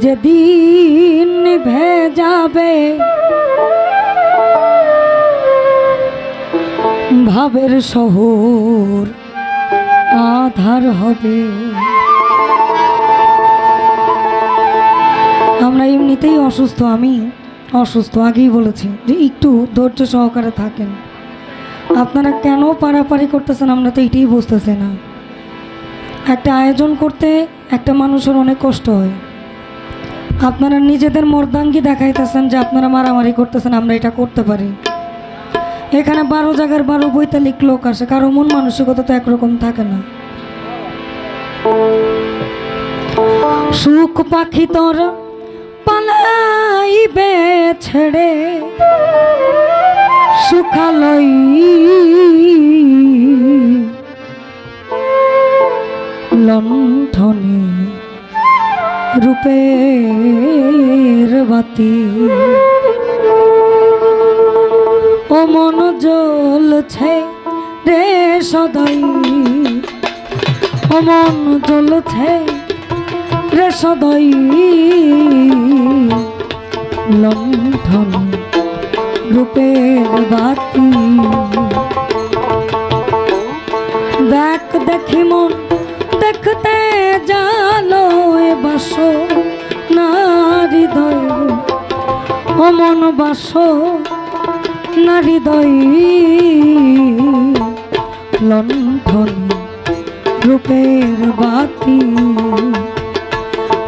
যেদিন নিভে যাবে ভাবের শহর আধার হবে। আমরা এমনিতেই অসুস্থ, আমি অসুস্থ আগেই বলেছি যে একটু ধৈর্য সহকারে থাকেন। আপনারা কেন পারাপারি করতেছেন আমরা তো এটাই বুঝতেছি না। একটা আয়োজন করতে একটা মানুষের অনেক কষ্ট হয়। আপনারা নিজেদের মর্দাঙ্গি দেখাইতেছেন যে আপনারা মারামারি করতেছেন, আমরা এটা করতে পারি। এখানে 12 জায়গার 12 বৈতালিক লোক আসে, কারো মন মানসিকতা তো একরকম থাকে না। সুখ পাখি তোর পালাইবে ছেড়ে সুখালয় লণ্ঠনে রূপের বাতি। ও মন জ্বলছে রে সদাই, ও মন জ্বলছে রে সদাই লণ্ঠনে রূপের বাতি। দেখ দেখি মন দেখতে জালো এ বাসো না হৃদয়, ও মন বাসো না হৃদয় লণ্ঠনে রূপের বাতি।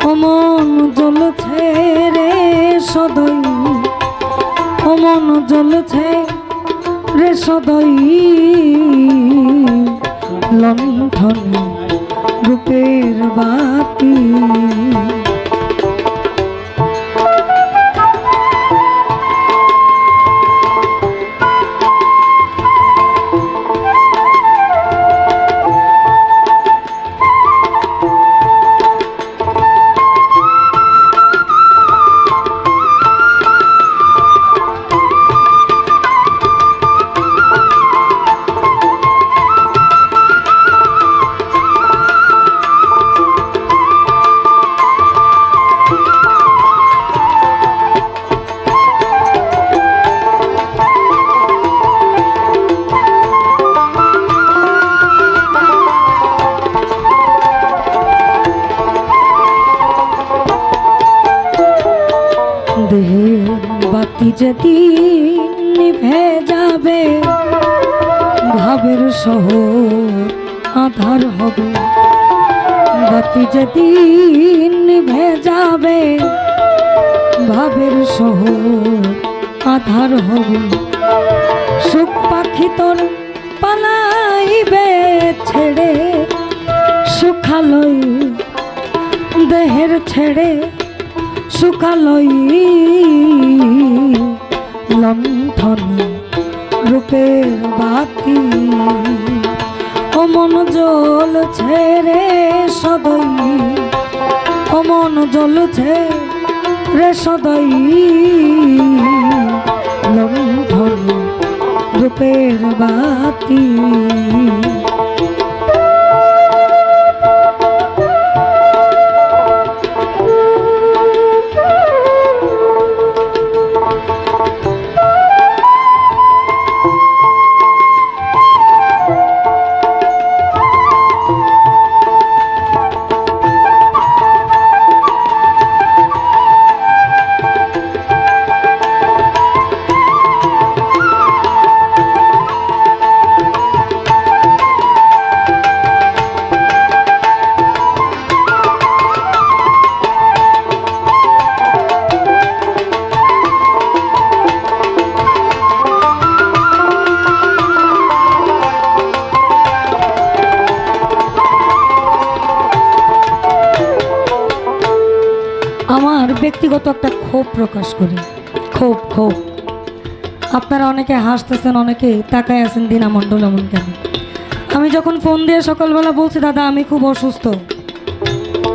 ও মন জ্বলছে রে সদয়, ও মন জ্বলছে রে সদয় লণ্ঠনে রূপের বাতি। বাতি যেদিন নিভে যাবে ভাবের শহর আধার হবে। বাতি যেদিন নিভে যাবে ভাবের শহর আধার হবে। সুখ পাখি তোর পালাইবে ছেড়ে সুখালয় দেহের ছেড়ে সুখালয় লণ্ঠনে রূপের বাতি। ও মন জ্বলছে রে সদয়, ও মন জ্বলছে রে সদয় লণ্ঠনে রূপের বাতি। আমার ব্যক্তিগত একটা ক্ষোভ প্রকাশ করি, ক্ষোভ। আপনারা অনেকে হাসতেছেন, অনেকে তাকায় আছেন দীনা মণ্ডল এমন কেন। আমি যখন ফোন দিয়ে সকালবেলা বলছি দাদা আমি খুব অসুস্থ,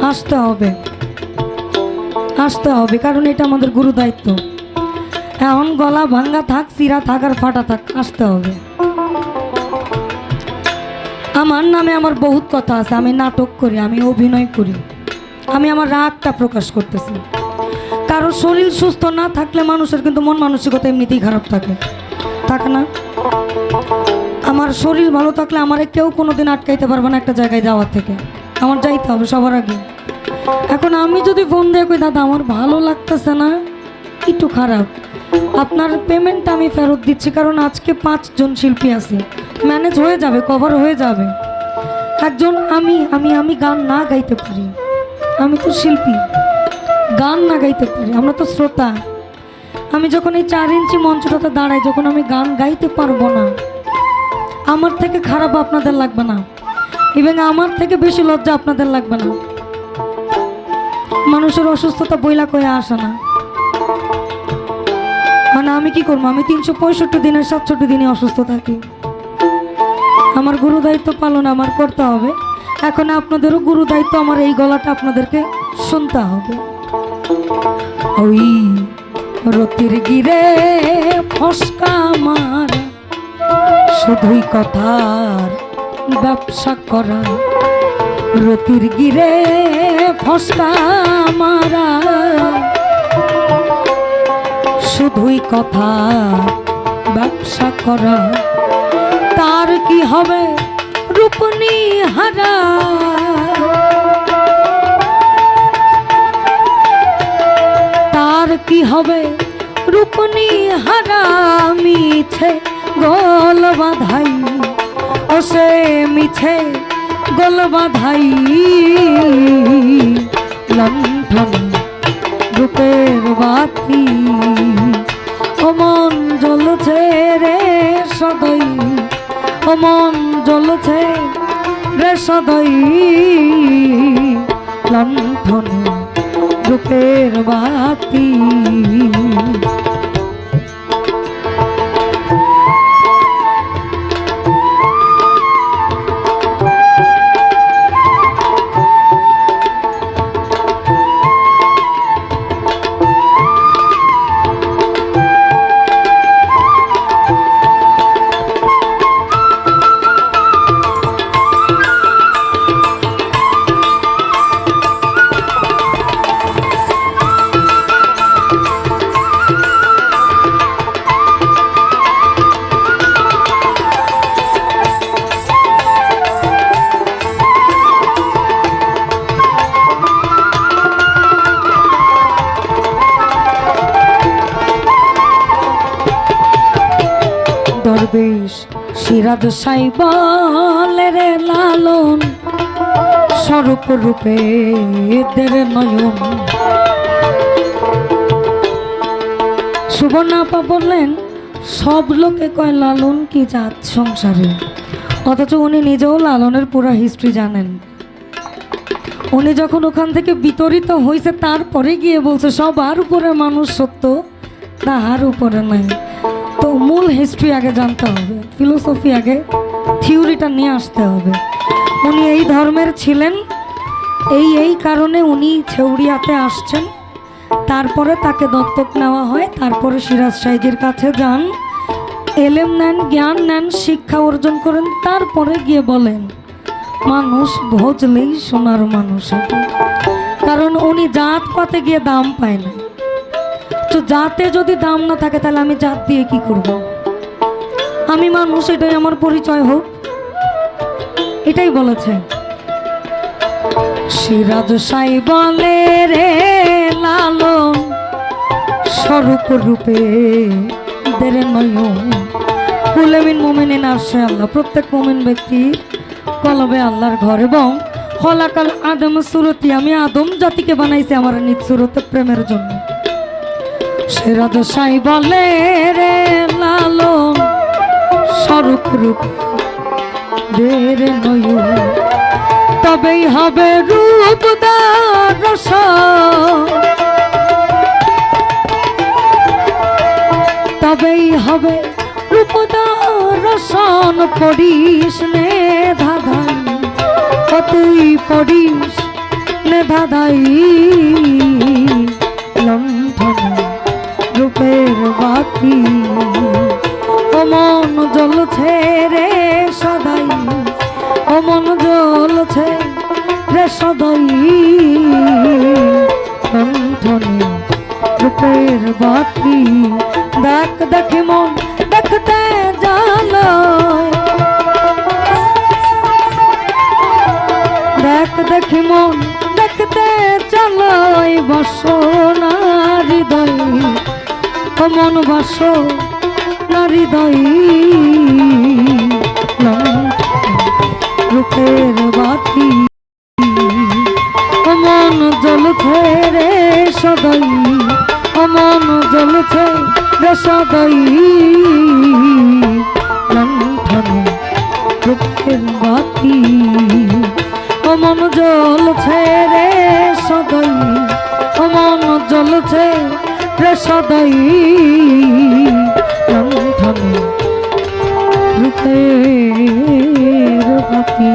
আসতে হবে, কারণ এটা আমাদের গুরু দায়িত্ব। এখন গলা ভাঙ্গা থাক, চিরা থাক আর ফাটা থাক, আসতে হবে। আমার নামে আমার বহুত কথা আছে, আমি নাটক করি, আমি অভিনয় করি, আমি আমার রাগটা প্রকাশ করতেছি। কারো শরীর সুস্থ না থাকলে মানুষের কিন্তু মন মানসিকতা এমনিতেই খারাপ থাকে, থাকে না? আমার শরীর ভালো থাকলে আমারে কেউ কোনোদিন আটকাইতে পারবে না একটা জায়গায় যাওয়ার থেকে। আমার যাইতে হবে সবার আগে। এখন আমি যদি ফোন দিয়ে কই দাদা আমার ভালো লাগতেছে না, একটু খারাপ, আপনার পেমেন্টটা আমি ফেরত দিচ্ছি, কারণ আজকে 5 জন শিল্পী আছে, ম্যানেজ হয়ে যাবে, কভার হয়ে যাবে। একজন আমি আমি আমি গান না গাইতে পারি, আমি তো শিল্পী, গান না গাইতে পারি, আমরা তো শ্রোতা। আমি যখন এই 4 ইঞ্চি মঞ্চটাতে দাঁড়াই, যখন আমি গান গাইতে পারবো না, আমার থেকে খারাপ আপনাদের লাগবে না, এবং আমার থেকে বেশি লজ্জা আপনাদের লাগবে না। মানুষের অসুস্থতা বইলা কয়ে আসে না, মানে আমি কি করবো? আমি 365 দিনের 67 দিনই অসুস্থ থাকি। আমার গুরু দায়িত্ব পালন আমার করতে হবে। এখন আপনাদেরও গুরু দায়িত্ব, আমার এই গলাটা আপনাদেরকে শুনতে হবে। ওই রতির গিরে ফসকা মার, শুধুই কথার ব্যবসা করা। রতির গিরে ফসকা মারা, শুধুই কথা ব্যবসা করা। তার কি হবে রূপনি হারা, তার কি হবে রূপনি হারা। মিছে গোল বাধাই, ও সে মিছে গোল বাধাই। লণ্ঠনে রূপের বাতি, ও মন জ্বলছে রে সদয়, ও মন জ্বলছে রে সদয়। লণ্ঠনে রূপের বাতি। দরবেশ সিরাজ সাই বলে রে লালন, স্বরূপ রূপে দের নয়ন। সুবর্ণাপা বললেন সব লোকে কয় লালন কি জাত সংসারে, অথচ উনি নিজেও লালনের পুরো হিস্ট্রি জানেন। উনি যখন ওখান থেকে বিতরিত হয়েছে তারপরে গিয়ে বলছে সবার উপরে মানুষ সত্য, তাহার উপরে নাই। তো মূল হিস্ট্রি আগে জানতে হবে, ফিলোসফি আগে, থিওরিটা নিয়ে আসতে হবে। উনি এই ধর্মের ছিলেন, এই কারণে উনি ছেউড়িয়াতে আসছেন। তারপরে তাকে দত্তক নেওয়া হয়, তারপরে সিরাজ সাইজির কাছে যান, এলেম নেন, জ্ঞান নেন, শিক্ষা অর্জন করেন, তারপরে গিয়ে বলেন মানুষ ভজলেই সোনার মানুষ হবে। কারণ উনি জাত পাতে গিয়ে দাম পায় না। তো জাতে যদি দাম না থাকে তাহলে আমি জাত দিয়ে কি করব? আমি মানুষ, এটাই আমার পরিচয় হোক, এটাই বলেছে। সিরাজ সাই বলে রে লালন, স্বরূপ রূপে দের নয়ন। কুলেমিন মুমিনিন আরশে আল্লাহ, প্রত্যেক মুমিন ব্যক্তির কলবে আল্লাহর ঘর। এবং খলাকাল আদম সুরতি, আমি আদম জাতিকে বানাইছি আমার নিজ সুরতে প্রেমের জন্য। সিরাজ সাই বলে রে লালন, স্বরূপ রূপে দের নয়ন। তবেই হবে রূপদার রসন, তবেই হবে রূপদার রসন। পড়িস নে ধাঁধাই, ও তুই পড়িস নে ধাঁধাই। লণ্ঠনে রূপের বাতি, ও মন জ্বলছে রে সদাই, ও মন জ্বলছে রে সদাই। রূপের বাতি দেখ দেখি মন দেখতে জানায়, দেখ দেখি মন দেখতে চালাই বাসনা হৃদয়, ও মন বাসনা হৃদয় রূপের বাতি ও মন জ্বলছে রে সদয়, ও মন জ্বলছে রে সদয় লণ্ঠনে রূপের বাতি ও মন জ্বলছে রে সদয়, ও মন জ্বলছে রে সদয় লণ্ঠনে রূপের বাতি।